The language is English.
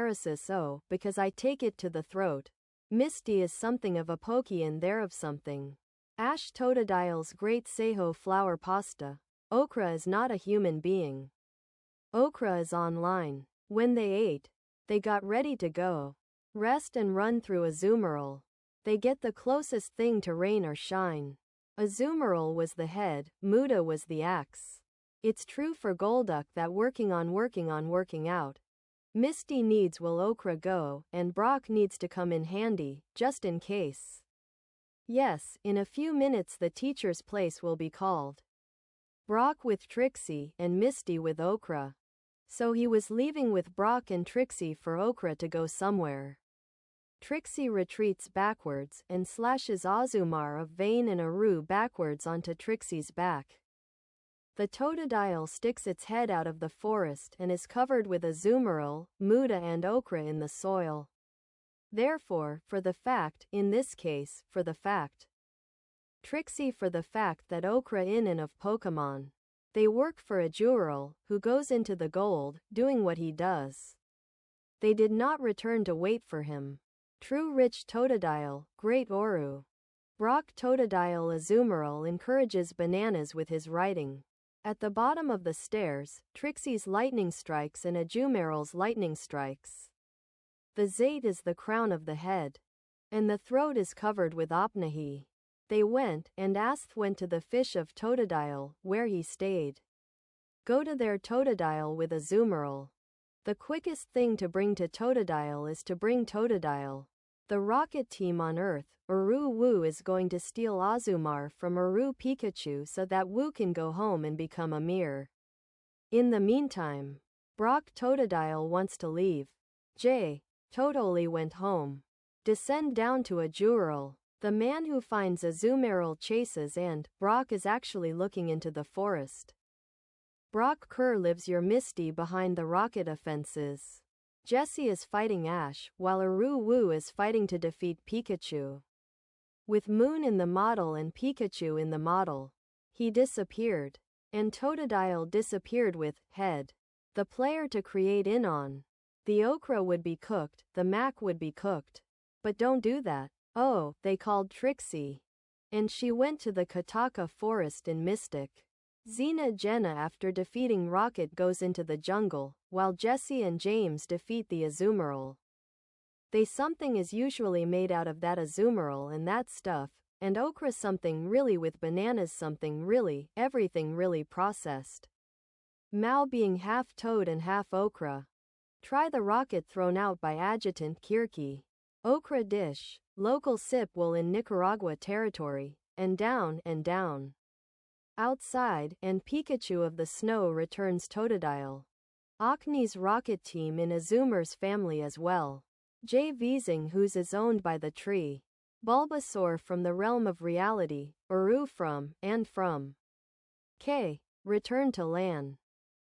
paralysis because I take it to the throat. Misty is something of a pokey and thereof something. Ash Totodile's great Seho flour pasta. Okra is not a human being. Okra is online. When they ate, they got ready to go. Rest and run through Azumarill. They get the closest thing to rain or shine. Azumarill was the head, Muda was the axe. It's true for Golduck that working out. Misty needs will Okra go, and Brock needs to come in handy, just in case. Yes, in a few minutes the teacher's place will be called. Brock with Trixie, and Misty with Okra. So he was leaving with Brock and Trixie for Okra to go somewhere. Trixie retreats backwards, and slashes Azumar of Vayne and Aru backwards onto Trixie's back. The Totodile sticks its head out of the forest and is covered with Azumarill, Muda and Okra in the soil. Therefore, for the fact, in this case, for the fact. Trixie for the fact that Okra in and of Pokemon. They work for Azumarill, who goes into the gold, doing what he does. They did not return to wait for him. True rich Totodile, great Oru. Brock Totodile Azumarill encourages bananas with his writing. At the bottom of the stairs, Trixie's lightning strikes and Azumarill's lightning strikes. The zait is the crown of the head. And the throat is covered with Opnahi. They went, and Asth went to the fish of Totodile, where he stayed. Go to their Totodile with Azumarill. The quickest thing to bring to Totodile is to bring Totodile. The rocket team on Earth, Uru Wu is going to steal Azumar from Uru Pikachu so that Wu can go home and become a mirror. In the meantime, Brock Totodile wants to leave. Totally went home. Descend down to Azumarill. The man who finds Azumarill chases and Brock is actually looking into the forest. Brock Kerr lives your Misty behind the rocket offenses. Jessie is fighting Ash, while Uru Wu is fighting to defeat Pikachu. With Moon in the model and Pikachu in the model, he disappeared. And Totodile disappeared with head. The player to create in on. The Okra would be cooked, the Mac would be cooked. But don't do that. Oh, they called Trixie. And she went to the Kataka forest in Mystic. Xena Jenna after defeating Rocket goes into the jungle, while Jessie and James defeat the Azumarill. They something is usually made out of that Azumarill and that stuff, and Okra something really with bananas something really, everything really processed. Mao being half toad and half okra. Try the rocket thrown out by Adjutant Kirky. Okra dish, local sip will in Nicaragua territory, and down, and down. Outside, and Pikachu of the snow returns Totodile. Acne's rocket team in Azumar's family as well. J. Weezing whose is owned by the tree. Bulbasaur from the realm of reality, Uru from, and from. K. Return to Lan.